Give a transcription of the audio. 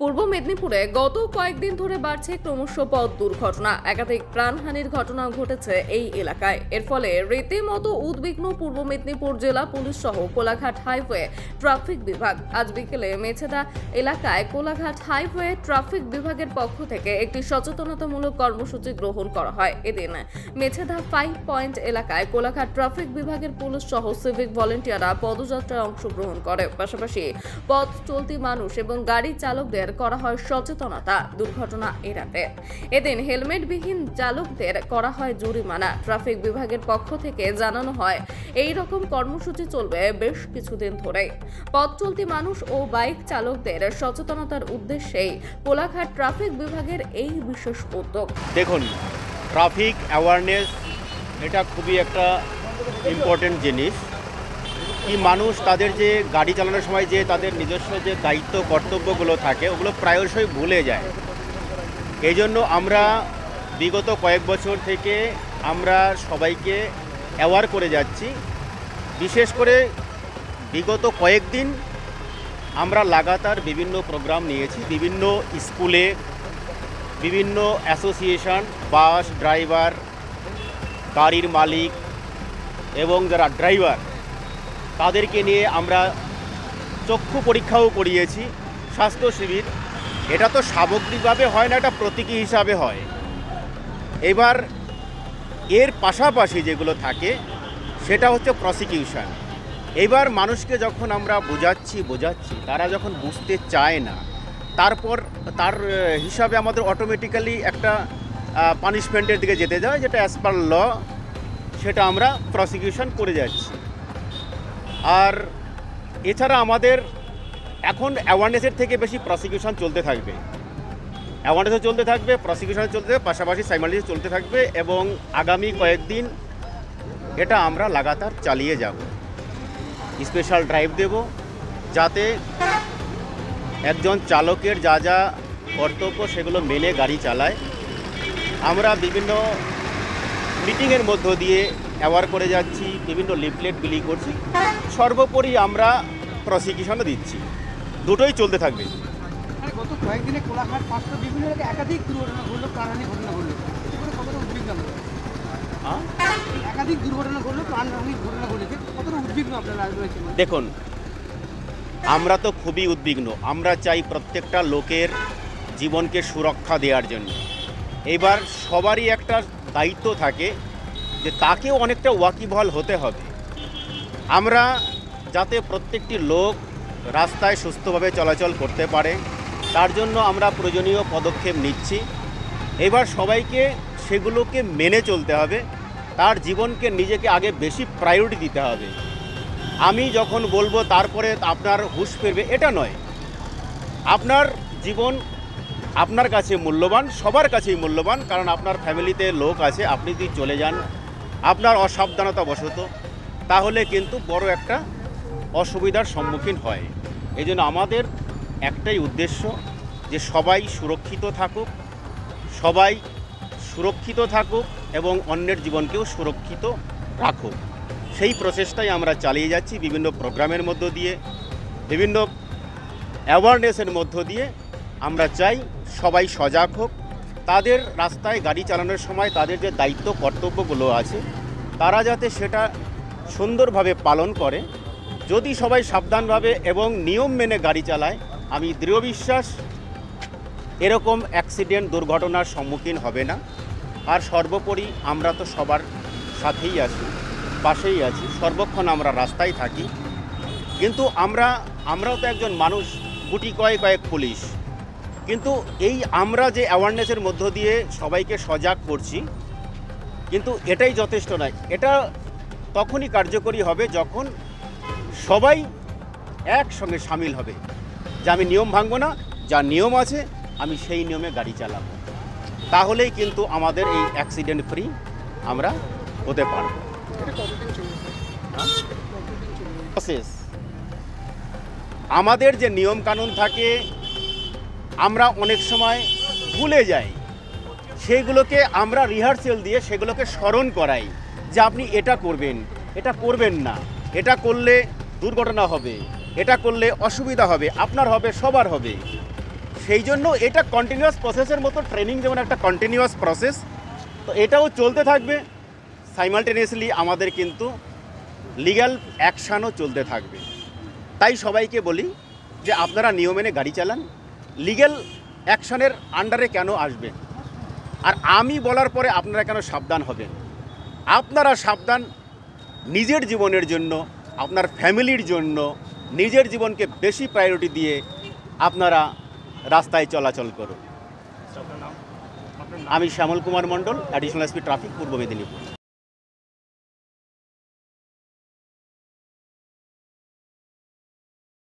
পূর্ব মেদিনীপুরে গত কয়েকদিন ধরে বাড়ছে ক্রমশ পথ দুর্ঘটনা। একাধিক প্রাণহানির ঘটনাও ঘটেছে এই এলাকায়। এর ফলে রীতিমতো উদ্বিগ্ন পূর্ব মেদিনীপুর জেলা পুলিশ সহ কোলাঘাট হাইওয়ে ট্রাফিক বিভাগ। আজ বিকেলে মেছেদা এলাকায় কোলাঘাট হাইওয়ে ট্রাফিক বিভাগের পক্ষ থেকে একটি সচেতনতামূলক কর্মসূচি গ্রহণ করা হয়। এদিন মেছেদা 5 পয়েন্ট এলাকায় কোলাঘাট ট্রাফিক বিভাগের পুলিশ সহ সিভিক ভলেন্টিয়াররা পদযাত্রায় অংশগ্রহণ করে। পাশাপাশি পথ চলতি মানুষ এবং গাড়ি চালকদের করা হয় সচেতনতা দুর্ঘটনা এড়াতে। এদিন হেলমেটবিহীন চালকদের করা হয় জরিমানা। ট্রাফিক বিভাগের পক্ষ থেকে জানানো হয় এই রকম কর্মসূচি চলবে বেশ কিছুদিন ধরে। পথ চলতি মানুষ ও বাইক চালকদের সচেতনতার উদ্দেশ্যেই কোলাঘাট ট্রাফিক বিভাগের এই বিশেষ উদ্যোগ। দেখুন, ট্রাফিক অ্যাওয়ারনেস এটা খুবই একটা ইম্পর্টেন্ট জিনিস। কি মানুষ তাদের যে গাড়ি চালানোর সময় যে তাদের নিজস্ব যে দায়িত্ব কর্তব্যগুলো থাকে ওগুলো প্রায়শই ভুলে যায়। এই জন্য আমরা বিগত কয়েক বছর থেকে আমরা সবাইকে অ্যাওয়ার করে যাচ্ছি। বিশেষ করে বিগত কয়েকদিন আমরা লাগাতার বিভিন্ন প্রোগ্রাম নিয়েছি, বিভিন্ন স্কুলে, বিভিন্ন অ্যাসোসিয়েশন, বাস ড্রাইভার, গাড়ির মালিক এবং যারা ড্রাইভার তাদেরকে নিয়ে আমরা চক্ষু পরীক্ষাও করিয়েছি, স্বাস্থ্য শিবির। এটা তো সামগ্রিকভাবে হয় না, এটা প্রতীকী হিসাবে হয়। এবার এর পাশাপাশি যেগুলো থাকে সেটা হচ্ছে প্রসিকিউশন। এবার মানুষকে যখন আমরা বোঝাচ্ছি তারা যখন বুঝতে চায় না, তারপর তার হিসাবে আমাদের অটোমেটিক্যালি একটা পানিশমেন্টের দিকে যেতে যায়, যেটা অ্যাজ পার ল সেটা আমরা প্রসিকিউশন করে যাচ্ছি। আর এছাড়া আমাদের এখন অ্যাওয়ারনেসের থেকে বেশি প্রসিকিউশন চলতে থাকবে, অ্যাওয়ারনেসও চলতে থাকবে, প্রসিকিউশন চলতে থাকবে, পাশাপাশি সাইমালটেনিয়াসলি চলতে থাকবে এবং আগামী কয়েকদিন এটা আমরা লাগাতার চালিয়ে যাব। স্পেশাল ড্রাইভ দেব যাতে একজন চালকের যা যা কর্তব্য সেগুলো মেনে গাড়ি চালায়। আমরা বিভিন্ন মিটিংয়ের মধ্য দিয়ে অ্যাওয়ার করে যাচ্ছি, বিভিন্ন লিফলেট বিলি করছি, সর্বোপরি আমরা প্রসিকিউশনও দিচ্ছি। দুটোই চলতে থাকবে। গত কয়েকদিনে কোলাঘাট পাঁচটা বিভিন্ন এলাকায় একাধিক দুর্ঘটনা ঘটলো, প্রাণহানি ঘটনা ঘটলো, কতটা উদ্বিগ্ন? একাধিক দুর্ঘটনা ঘটলো, প্রাণহানি ঘটনা ঘটেছে, কতটা উদ্বিগ্ন আপনারা রয়েছেন? দেখুন, আমরা তো খুবই উদ্বিগ্ন। আমরা চাই প্রত্যেকটা লোকের জীবনকে সুরক্ষা দেওয়ার জন্য। এবার সবারই একটা দায়িত্ব থাকে যে তাকেও অনেকটা ওয়াকিবহাল হতে হবে। আমরা যাতে প্রত্যেকটি লোক রাস্তায় সুস্থভাবে চলাচল করতে পারে তার জন্য আমরা প্রয়োজনীয় পদক্ষেপ নিচ্ছি। এবার সবাইকে সেগুলোকে মেনে চলতে হবে, তার জীবনকে নিজেকে আগে বেশি প্রায়োরিটি দিতে হবে। আমি যখন বলবো তারপরে আপনার হুঁশ ফিরবে এটা নয়। আপনার জীবন আপনার কাছে মূল্যবান, সবার কাছেই মূল্যবান, কারণ আপনার ফ্যামিলিতে লোক আছে। আপনি যদি চলে যান আপনার অসাবধানতাবশত, তাহলে কিন্তু বড় একটা অসুবিধার সম্মুখীন হয়। এই জন্য আমাদের একটাই উদ্দেশ্য যে সবাই সুরক্ষিত থাকুক এবং অন্যের জীবনকেও সুরক্ষিত রাখুক। সেই প্রচেষ্টাই আমরা চালিয়ে যাচ্ছি বিভিন্ন প্রোগ্রামের মধ্য দিয়ে, বিভিন্ন অ্যাওয়ারনেসের মধ্য দিয়ে। আমরা চাই সবাই সজাগ হোক, তাদের রাস্তায় গাড়ি চালানোর সময় তাদের যে দায়িত্ব কর্তব্যগুলো আছে তারা যাতে সেটা সুন্দরভাবে পালন করে। যদি সবাই সাবধানভাবে এবং নিয়ম মেনে গাড়ি চালায়, আমি দৃঢ় বিশ্বাস এরকম অ্যাক্সিডেন্ট দুর্ঘটনার সম্মুখীন হবে না। আর সর্বোপরি আমরা তো সবার সাথেই আছি, পাশেই আছি, সর্বক্ষণ আমরা রাস্তায় থাকি। কিন্তু আমরাও তো একজন মানুষ, গুটি কয়েক পুলিশ। কিন্তু এই আমরা যে অ্যাওয়ারনেসের মধ্য দিয়ে সবাইকে সজাগ করছি, কিন্তু এটাই যথেষ্ট নয়। এটা তখনই কার্যকরী হবে যখন সবাই একসঙ্গে সামিল হবে যে আমি নিয়ম ভাঙবো না, যা নিয়ম আছে আমি সেই নিয়মে গাড়ি চালাবো। তাহলেই কিন্তু আমাদের এই অ্যাক্সিডেন্ট ফ্রি আমরা হতে পারব। প্রসেস আমাদের যে নিয়ম কানুন থাকে আমরা অনেক সময় ভুলে যাই, সেইগুলোকে আমরা রিহার্সেল দিয়ে সেগুলোকে স্মরণ করাই যে আপনি এটা করবেন, এটা করবেন না, এটা করলে দুর্ঘটনা হবে, এটা করলে অসুবিধা হবে, আপনার হবে, সবার হবে। সেই জন্য এটা কন্টিনিউয়াস প্রসেসের মতো, ট্রেনিং যেমন একটা কন্টিনিউয়াস প্রসেস, তো এটাও চলতে থাকবে। সাইমালটেনিয়াসলি আমাদের কিন্তু লিগ্যাল অ্যাকশানও চলতে থাকবে। তাই সবাইকে বলি যে আপনারা নিয়ম মেনে গাড়ি চালান, লিগ্যাল অ্যাকশনের আন্ডারে কেন আসবেন, আর আমি বলার পরে আপনারা কেন সাবধান হবেন। আপনারা সাবধান নিজের জীবনের জন্য, আপনার ফ্যামিলির জন্য, নিজের জীবনকে বেশি প্রায়োরিটি দিয়ে আপনারা রাস্তায় চলাচল করুন। আমি Shyamal Kumar Mondal, additional SP traffic, পূর্ব মেদিনীপুর।